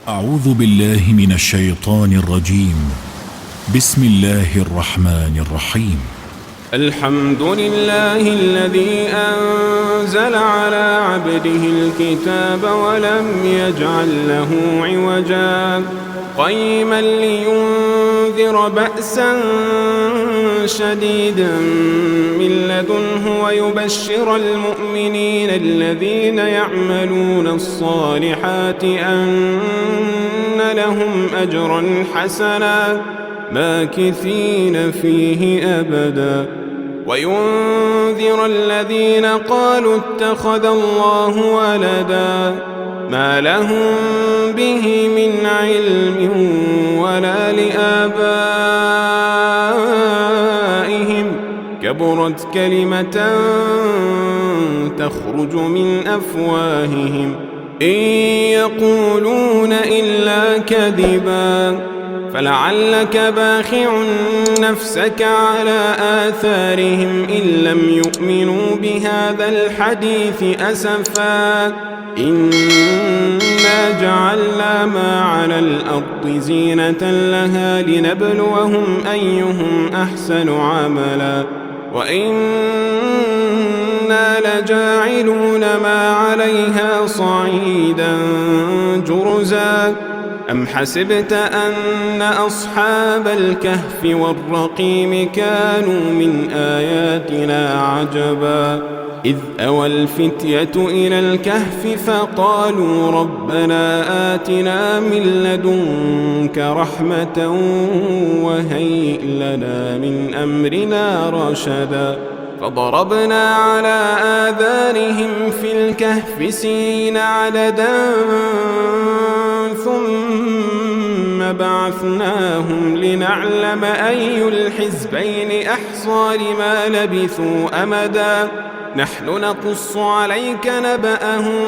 أعوذ بالله من الشيطان الرجيم. بسم الله الرحمن الرحيم. الحمد لله الذي أنزل على عبده الكتاب ولم يجعل له عوجا قيما لينذر بأسا شديدا من لدنه ويبشر المؤمنين الذين يعملون الصالحات أن لهم أجرا حسنا ماكثين فيه أبدا وينذر الذين قالوا اتخذ الله ولدا ما لهم به من علم ولا لآبائهم كبرت كلمة تخرج من أفواههم إن يقولون إلا كذبا فلعلك باخع نفسك على آثارهم إن لم يؤمنوا بهذا الحديث أسفا إنا جعلنا ما على الأرض زينة لها لنبلوهم أيهم أحسن عملا وإنا لجاعلون ما عليها صعيدا جرزا أم حسبت أن أصحاب الكهف والرقيم كانوا من آياتنا عجبا إذ أوى الفتية إلى الكهف فقالوا ربنا آتنا من لدنك رحمة وهيئ لنا من أمرنا رشدا فضربنا على آذانهم في الكهف سنين عددا ثم بعثناهم لنعلم أي الحزبين أحصى لما لبثوا أمدا نحن نقص عليك نبأهم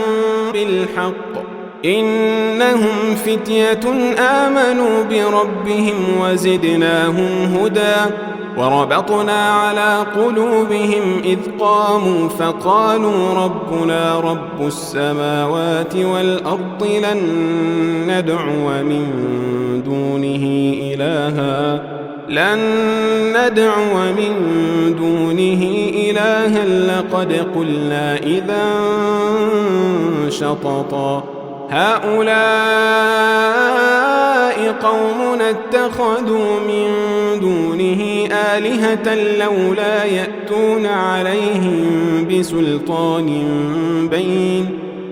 بالحق إنهم فتية آمنوا بربهم وزدناهم هدى وربطنا على قلوبهم إذ قاموا فقالوا ربنا رب السماوات والأرض لن ندعو من دونه إلها لقد قلنا إذا شططا هؤلاء قومنا اتخذوا من دونه آلهة لولا يأتون عليهم بسلطان بين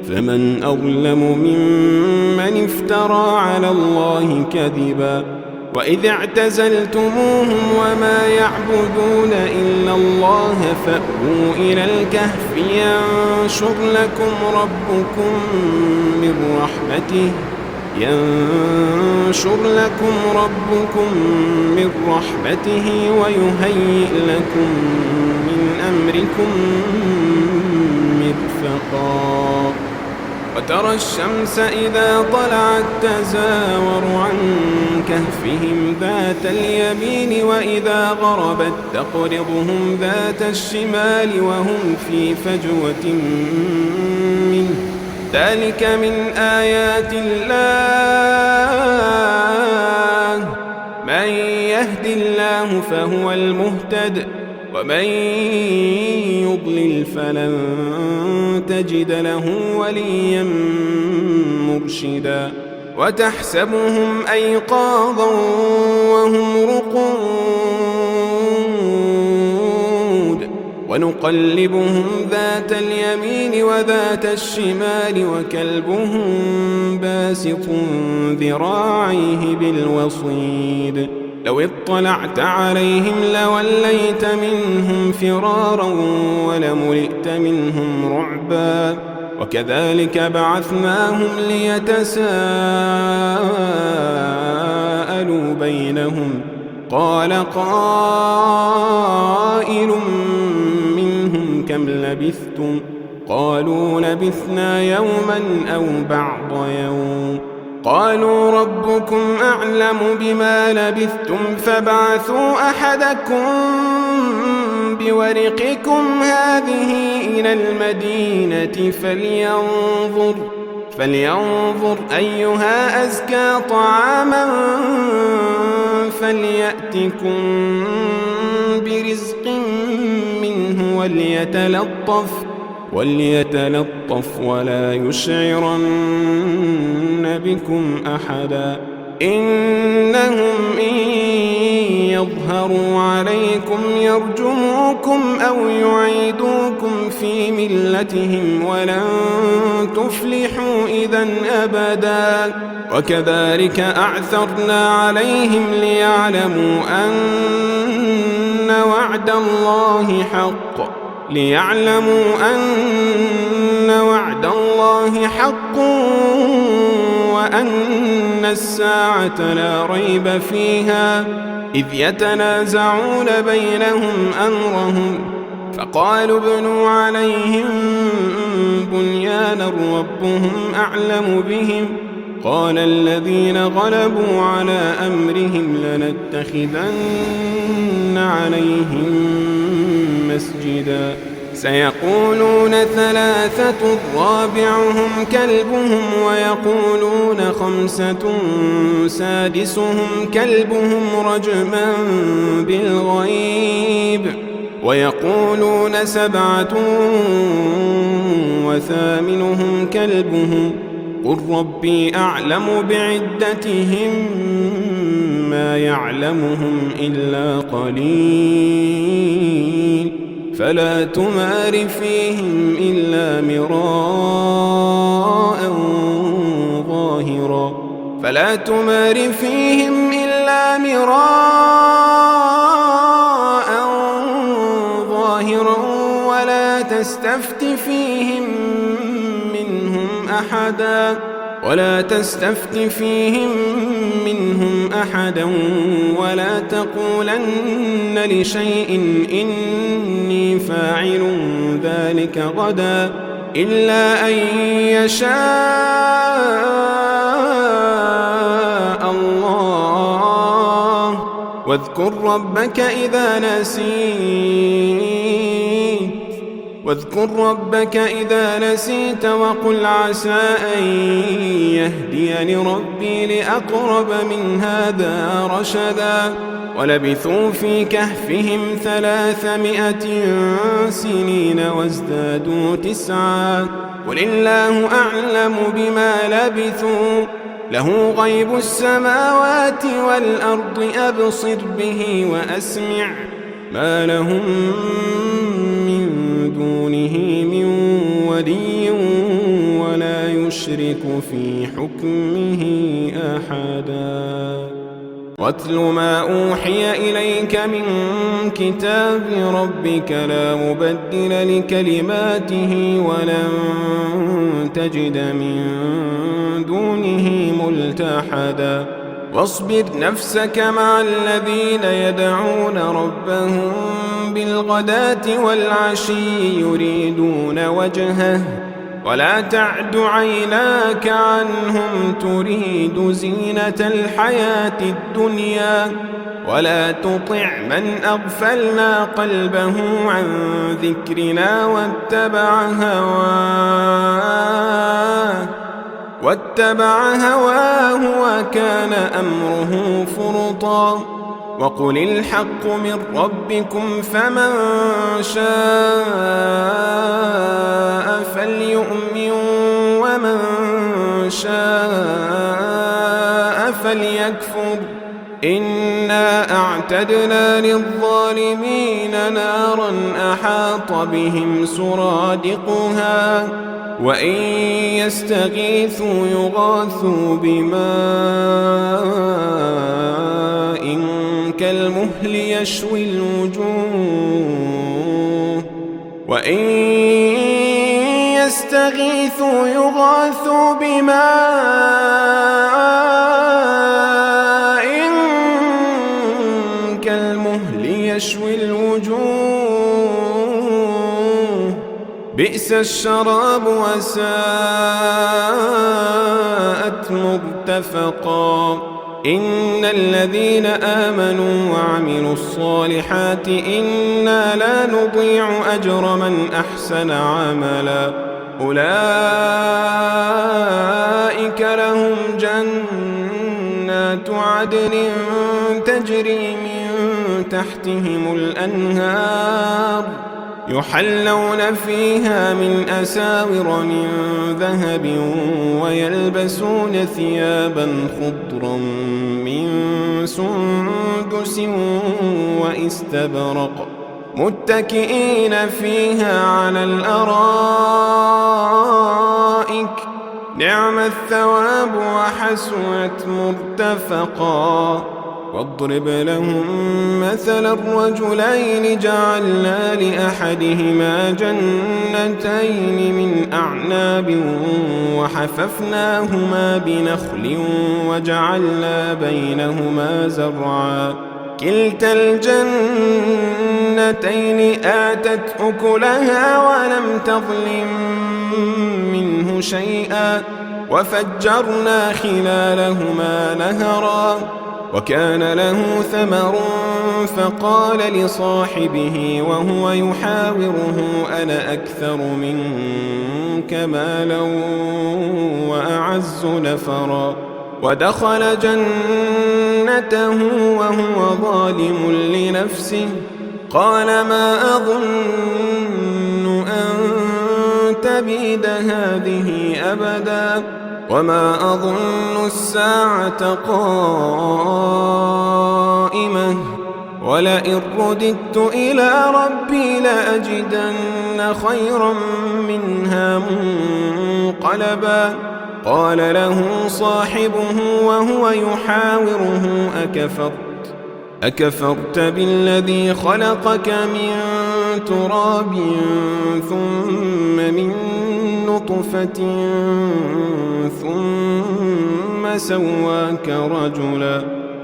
فمن أظلم ممن افترى على الله كذبا وإذ اعتزلتموهم وما يعبدون إلا الله فأووا إلى الكهف ينشر لكم ربكم من رحمته ويهيئ لكم من أمركم مرفقا وترى الشمس إذا طلعت تزاور عن كهفهم ذات اليمين وإذا غربت تقرضهم ذات الشمال وهم في فجوة منه ذلك من آيات الله من يهد الله فهو المهتد ومن يضلل فلن تجد له وليا مرشدا وتحسبهم أيقاظا وهم رقود ونقلبهم ذات اليمين وذات الشمال وكلبهم باسط ذراعيه بالوصيد لو اطلعت عليهم لوليت منهم فرارا ولملئت منهم رعبا وكذلك بعثناهم ليتساءلوا بينهم قال قائل منهم كم لبثتم قالوا لبثنا يوما أو بعض يوم قالوا ربكم أعلم بما لبثتم فابعثوا أحدكم بورقكم هذه إلى المدينة فلينظر أيها أزكى طعاما فليأتكم برزق منه وليتلطف ولا يشعرن بكم أحدا إنهم إن يظهروا عليكم يرجموكم أو يعيدوكم في ملتهم ولن تفلحوا إذا أبدا وكذلك أعثرنا عليهم ليعلموا أن وعد الله حق وأن الساعة لا ريب فيها إذ يتنازعون بينهم أمرهم فقالوا ابنوا عليهم بنيانا ربهم أعلم بهم قال الذين غلبوا على أمرهم لنتخذن عليهم مسجدا سيقولون 3 رابعهم كلبهم ويقولون 5 سادسهم كلبهم رجما بالغيب ويقولون 7 وثامنهم كلبهم قل ربي أعلم بعدتهم ما يعلمهم إلا قليل فلا تمار فيهم إلا مراء ظاهرا ولا تستفت فيهم منهم أحدا ولا تقولن لشيء إني فاعل ذلك غدا إلا أن يشاء الله واذكر ربك إذا نسيت وقل عسى أن يهديني ربي لأقرب من هذا رشدا ولبثوا في كهفهم 300 سنين وازدادوا 9 قل الله أعلم بما لبثوا له غيب السماوات والأرض أبصر به وأسمع ما لهم من دونه من ولي ولا يشرك في حكمه أحدا واتل ما أوحي إليك من كتاب ربك لا مبدل لكلماته ولن تجد من دونه ملتحدا واصبر نفسك مع الذين يدعون ربهم بالغداة والعشي يريدون وجهه ولا تعد عيناك عنهم تريد زينة الحياة الدنيا ولا تطع من أغفلنا قلبه عن ذكرنا واتبع هواه وكان أمره فرطا وقل الحق من ربكم فمن شاء فليؤمن ومن شاء فليكفر إنا أعتدنا للظالمين نارا أحاط بهم سرادقها وإن يستغيثوا يغاثوا بماء كالمهل يشوي الوجوه وإن يستغيثوا يغاثوا بماء كالمهل يشوي الوجوه بئس الشراب وساءت مرتفقا إن الذين آمنوا وعملوا الصالحات إنا لا نضيع أجر من أحسن عملا أولئك لهم جنات عدن تجري من تحتهم الأنهار يحلون فيها من أساور من ذهب ويلبسون ثيابا خضرا من سندس وإستبرق متكئين فيها على الأرائك نعم الثواب وحسنت مرتفقا. واضرب لهم مثل الرجلين جعلنا لأحدهما جنتين من أعناب وحففناهما بنخل وجعلنا بينهما زرعا كلتا الجنتين آتت أكلها ولم تظلم منه شيئا وفجرنا خلالهما نهرا وكان له ثمر فقال لصاحبه وهو يحاوره أنا أكثر منك مالا وأعز نفرا ودخل جنته وهو ظالم لنفسه قال ما أظن أن تبيد هذه أبدا وما أظن الساعة قائمة ولئن رددت إلى ربي لأجدن خيرا منها منقلبا. قال له صاحبه وهو يحاوره أكفرت بالذي خلقك من تراب ثم من نطفة ثم سواك رجلا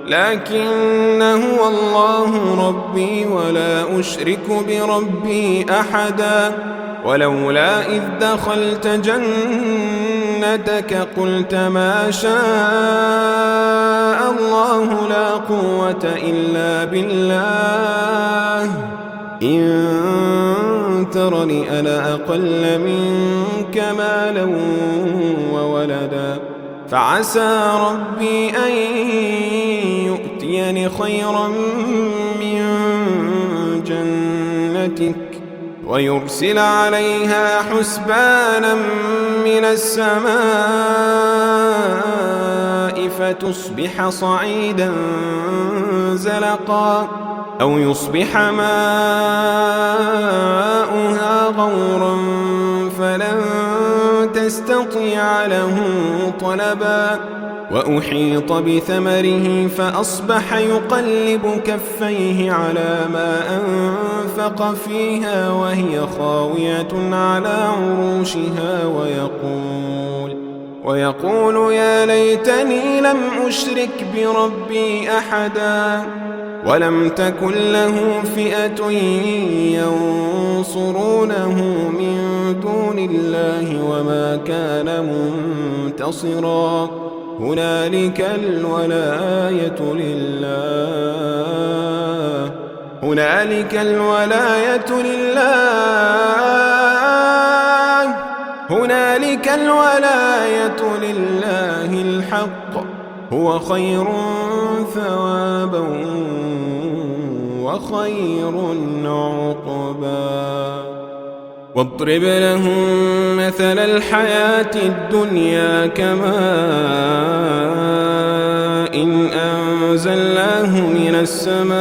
لكن هو الله ربي ولا أشرك بربي أحدا. ولولا إذ دخلت جنتك قلت ما شاء الله لا قوة إلا بالله إن ترني أنا أقل منك مالا وولدا فعسى ربي أن يؤتيني خيرا من جنتك ويرسل عليها حسبانا من السماء فتصبح صعيدا زلقا أو يصبح ماؤها غورا فلن تستطيع له طلبا. وأحيط بثمره فأصبح يقلب كفيه على ما أنفق فيها وهي خاوية على عروشها ويقول يا ليتني لم أشرك بربي أحدا ولم تكن له فئة ينصرونه من دون الله وما كان منتصرا. هنالك الولاية لله الحق هو خير ثوابا وخير عقبا. واضرب لهم مثل الحياة الدنيا كماء إن أنزلناه من السماء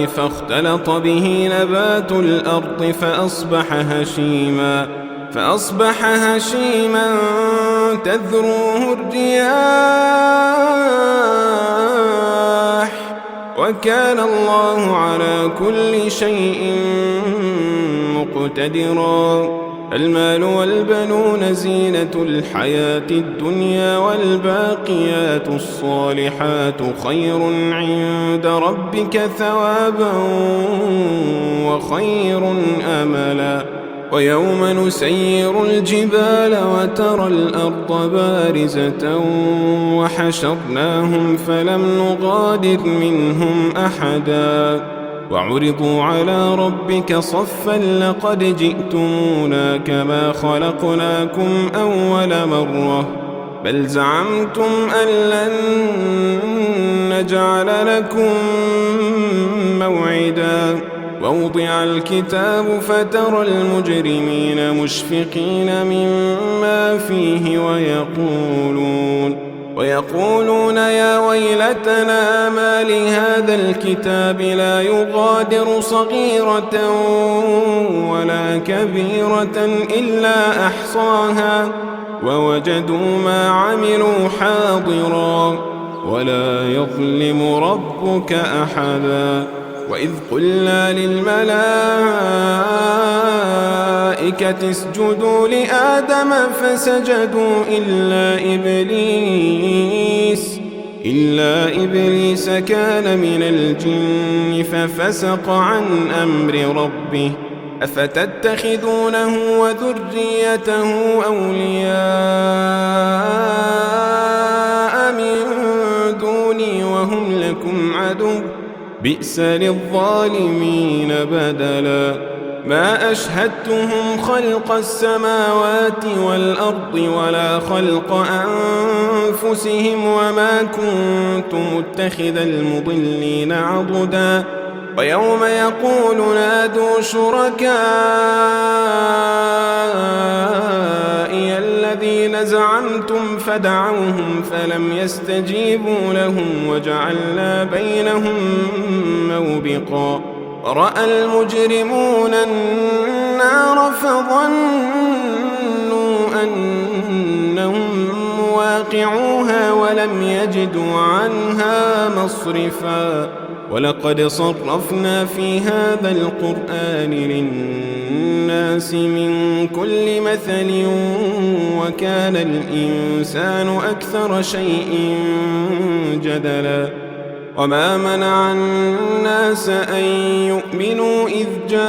فاختلط به نبات الأرض فأصبح هشيما تذروه الرياح وكان الله على كل شيء مقتدرا. المال والبنون زينة الحياة الدنيا والباقيات الصالحات خير عند ربك ثوابا وخير أملا. ويوم نسير الجبال وترى الأرض بارزة وحشرناهم فلم نغادر منهم أحدا وعرضوا على ربك صفا لقد جئتمونا كما خلقناكم أول مرة بل زعمتم أن لن نجعل لكم موعدا ووضع الكتاب فترى المجرمين مشفقين مما فيه ويقولون يا ويلتنا ما لهذا الكتاب لا يغادر صغيرة ولا كبيرة إلا أحصاها ووجدوا ما عملوا حاضرا ولا يظلم ربك أحدا وإذ قلنا للملائكة اسجدوا لآدم فسجدوا إلا إبليس كان من الجن ففسق عن أمر ربه أفتتخذونه وذريته أولياء من دوني وهم لكم عدو بئس للظالمين بدلا ما أشهدتهم خلق السماوات والأرض ولا خلق أنفسهم وما كنت متخذ المضلين عضدا ويوم يقول نادوا شركائي الذين زعمتم فدعوهم فلم يستجيبوا لهم وجعلنا بينهم موبقا رأى المجرمون النار فظنوا أنهم مواقعوها ولم يجدوا عنها مصرفا ولقد صرفنا في هذا القرآن للناس من كل مثل وكان الإنسان أكثر شيء جدلا وما منع الناس أن يؤمنوا إذ جاءهم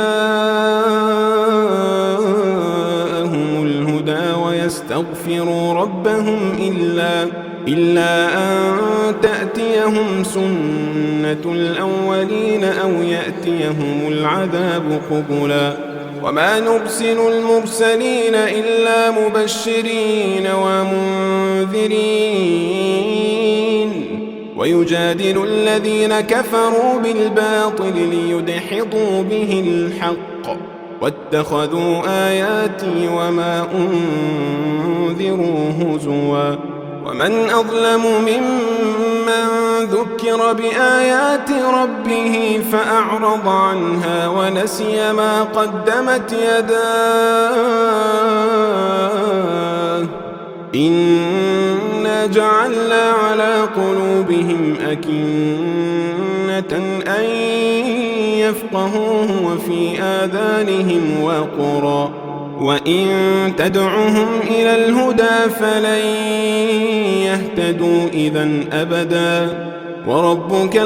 الهدى ويستغفروا ربهم إلا أن تأتيهم سنة الأولين أو يأتيهم العذاب قبلا وما نرسل المرسلين إلا مبشرين ومنذرين ويجادل الذين كفروا بالباطل ليدحضوا به الحق واتخذوا آياتي وما أنذروا هزوا ومن أظلم ممن ذكر بآيات ربه فأعرض عنها ونسي ما قدمت يداه إنا جعلنا على قلوبهم أكنة أن يفقهوه وفي آذانهم وقرا وإن تدعهم إلى الهدى فلن يهتدوا إذن أبدا وربك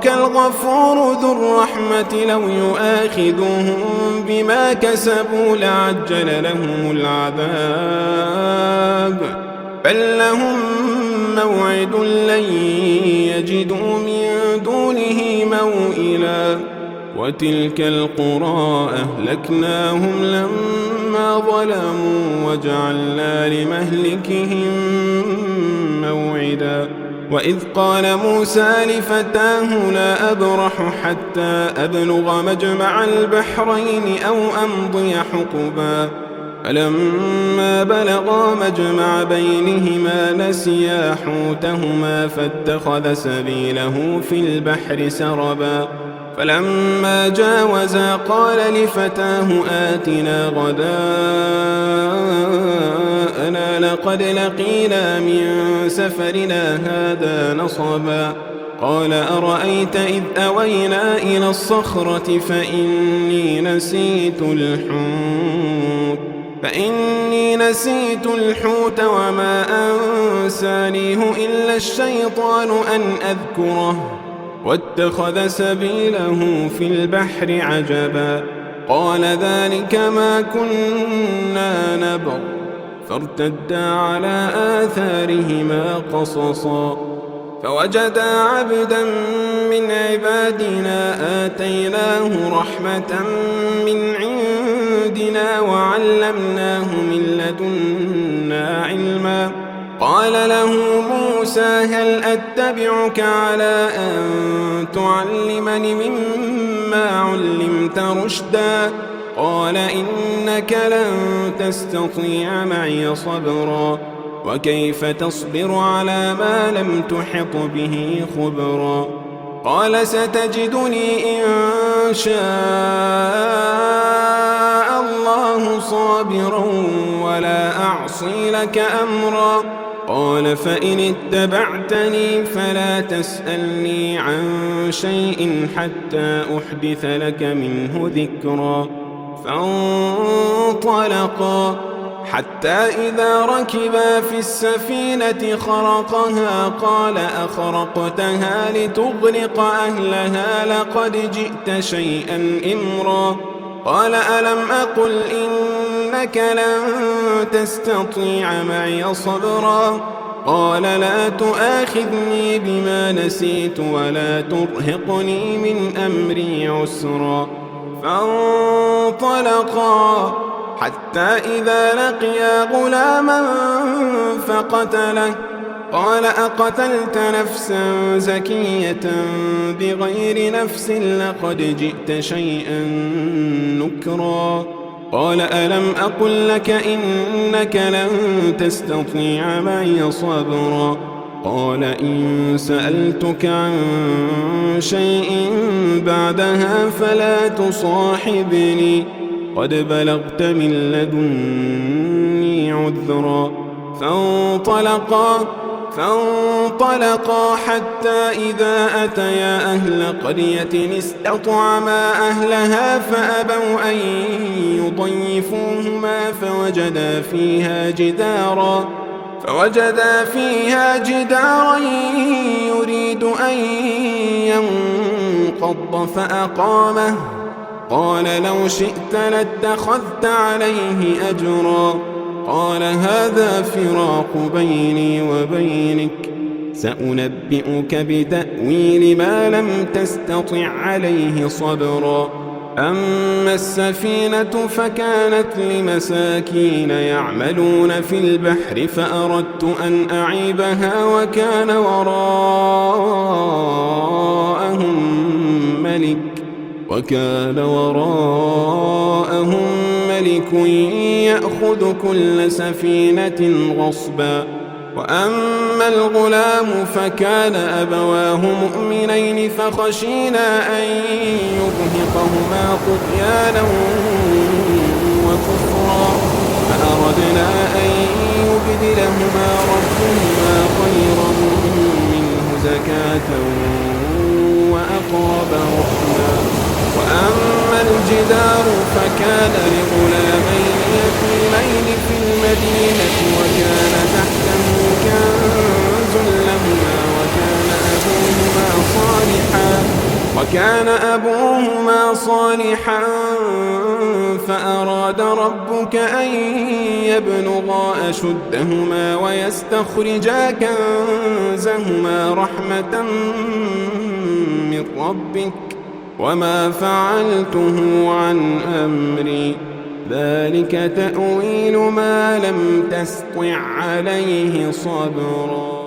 الغفور ذو الرحمة لو يؤاخذهم بما كسبوا لعجل لهم العذاب بل لهم موعد لن يجدوا من دونه موئلا وتلك القرى أهلكناهم لما ظلموا وجعلنا لمهلكهم موعدا وإذ قال موسى لفتاه لا أبرح حتى أبلغ مجمع البحرين أو أمضي حقبا فلما بلغا مجمع بينهما نسيا حوتهما فاتخذ سبيله في البحر سربا فلما جاوزا قال لفتاه آتنا غداءنا لقد لقينا من سفرنا هذا نصبا قال أرأيت إذ أوينا إلى الصخرة فإني نسيت الحوت وما أنسانيه إلا الشيطان أن أذكره واتخذ سبيله في البحر عجبا قال ذلك ما كنا نبغ فارتدا على آثارهما قصصا فوجدا عبدا من عبادنا آتيناه رحمة من عندنا وعلمناه من لدنا علما قال له موسى هل أتبعك على أن تعلمني مما علمت رشدا قال إنك لن تستطيع معي صبرا وكيف تصبر على ما لم تحط به خبرا قال ستجدني إن شاء الله صابرا ولا أعصي لك أمرا قال فإن اتبعتني فلا تسألني عن شيء حتى أحدث لك منه ذكرا فانطلقا حتى إذا ركبا في السفينة خرقها قال أخرقتها لتغرق أهلها لقد جئت شيئا إمرا قال ألم أقل إنك لن تستطيع معي صبرا قال لا تؤاخذني بما نسيت ولا ترهقني من أمري عسرا فانطلقا حتى إذا لقيا غلاما فقتله قال أقتلت نفسا زكية بغير نفس لقد جئت شيئا نكرا قال ألم أقل لك إنك لن تستطيع معي صبرا قال إن سألتك عن شيء بعدها فلا تصاحبني قد بلغت من لدني عذرا فانطلقا حتى إذا أتيا أهل قرية استطعما أهلها فأبوا أن يضيفوهما فوجدا فيها جدارا يريد أن ينقض فأقامه قال لو شئت لاتخذت عليه أجرا قال هذا فراق بيني وبينك سأنبئك بتأويل ما لم تستطع عليه صبرا أما السفينة فكانت لمساكين يعملون في البحر فأردت أن أعيبها وكان وراءهم ملك يأخذ كل سفينة غصبا وأما الغلام فكان أبواه مؤمنين فخشينا أن يرهقهما طغيانا وكفرا فأردنا أن يبدلهما ربهما خيرا منه زكاة وأقرب رحما وأما الجدار فكان لغلامين يتيمين في المدينة وكان أبوهما صالحا فأراد ربك أن يبلغا أشدهما ويستخرجا كنزهما رحمة من ربك وما فعلته عن أمري ذلك تأويل ما لم تسطع عليه صبرا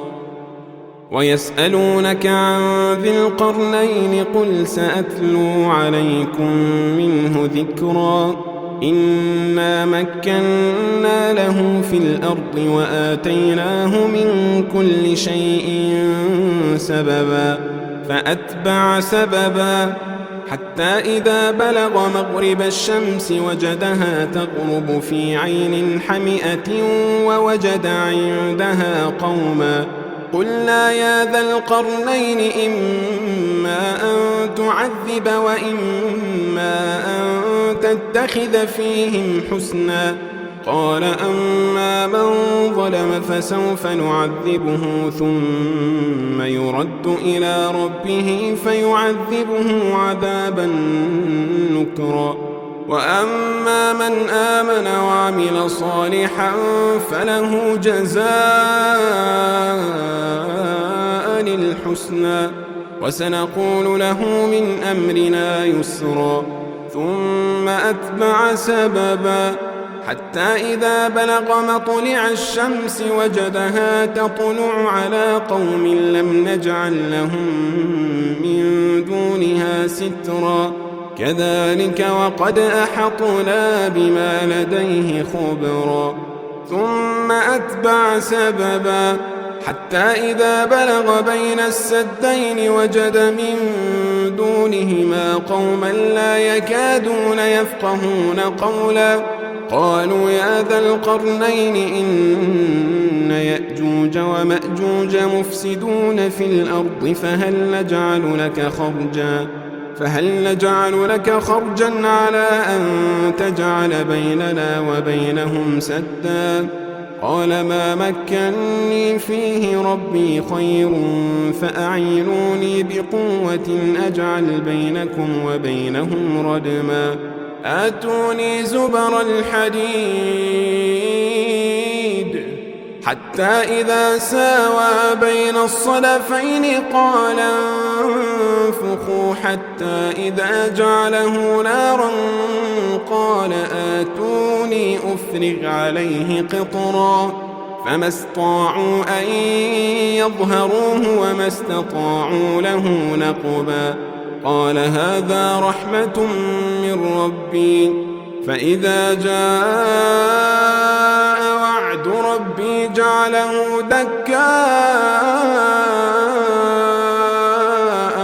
ويسألونك عن ذي القرنين قل سأتلو عليكم منه ذكرا إنا مكنا له في الأرض وآتيناه من كل شيء سببا فأتبع سببا حتى إذا بلغ مغرب الشمس وجدها تغرب في عين حمئة ووجد عندها قوما قلنا يا ذا القرنين إما أن تعذب وإما أن تتخذ فيهم حسنا قال أما من ظلم فسوف نعذبه ثم يرد إلى ربه فيعذبه عذابا نكرا وأما من آمن وعمل صالحا فله جزاء الحسنى وسنقول له من أمرنا يسرا ثم أتبع سببا حتى إذا بلغ مطلع الشمس وجدها تطلع على قوم لم نجعل لهم من دونها سترا كذلك وقد أحطنا بما لديه خبرا ثم أتبع سببا حتى إذا بلغ بين السدين وجد من دونهما قوما لا يكادون يفقهون قولا قالوا يا ذا القرنين إن يأجوج ومأجوج مفسدون في الأرض فهل نجعل لك خرجا على أن تجعل بيننا وبينهم سدا قال ما مكنني فيه ربي خير فأعينوني بقوة أجعل بينكم وبينهم ردما آتوني زبر الحديد حتى إذا ساوى بين الصدفين قال انفخوا حتى إذا جعله نارا قال آتوني أفرغ عليه قطرا فما استطاعوا أن يظهروه وما استطاعوا له نقبا قال هذا رحمة من ربي فإذا جاء وعد ربي جعله دكاء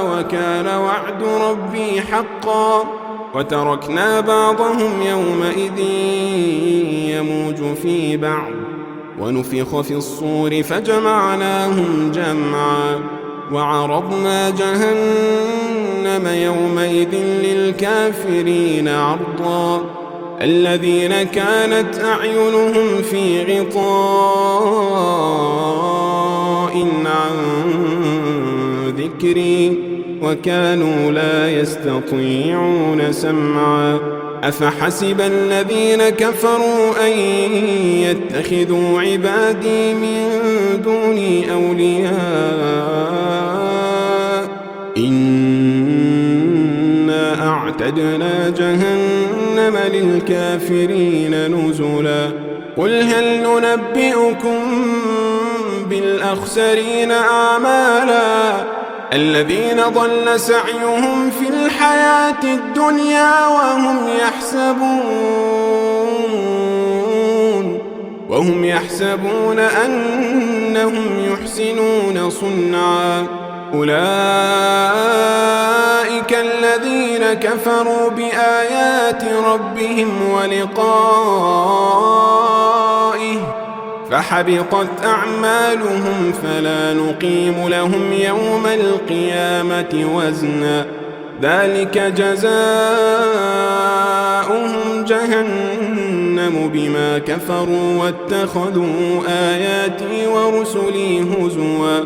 وكان وعد ربي حقا وتركنا بعضهم يومئذ يموج في بعض ونفخ في الصور فجمعناهم جمعا وعرضنا جهنم يومئذ للكافرين عرضا الذين كانت أعينهم في غطاء عن ذكري وكانوا لا يستطيعون سمعا أفحسب الذين كفروا أن يتخذوا عبادي من دوني أولياء إنا أعتدنا جهنم للكافرين نزلا قل هل ننبئكم بالأخسرين أعمالا الذين ضل سعيهم في الحياة الدنيا وهم يحسبون أنهم يحسنون صنعا أولئك الذين كفروا بآيات ربهم ولقائه فحبطت أعمالهم فلا نقيم لهم يوم القيامة وزنا ذلك جزاؤهم جهنم بما كفروا واتخذوا آياتي ورسلي هزوا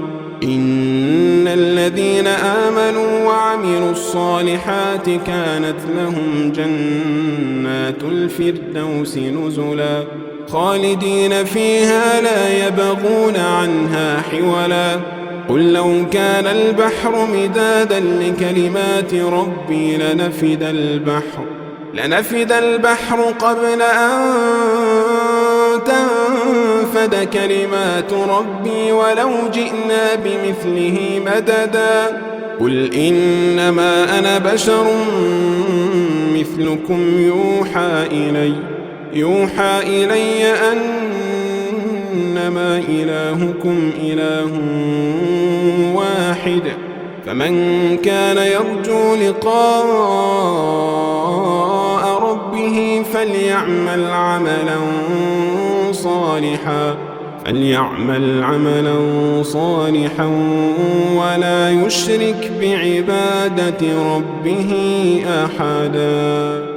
إن الذين آمنوا وعملوا الصالحات كانت لهم جنات الفردوس نزلا خالدين فيها لا يبغون عنها حولا قل لو كان البحر مدادا لكلمات ربي لنفد البحر قبل أن تنفد كلمات ربي ولو جئنا بمثله مددا قل إنما أنا بشر مثلكم يوحى إلي أنما إلهكم إله واحد فمن كان يرجو لقاء ربه فليعمل عملا صالحا ولا يشرك بعبادة ربه أحدا.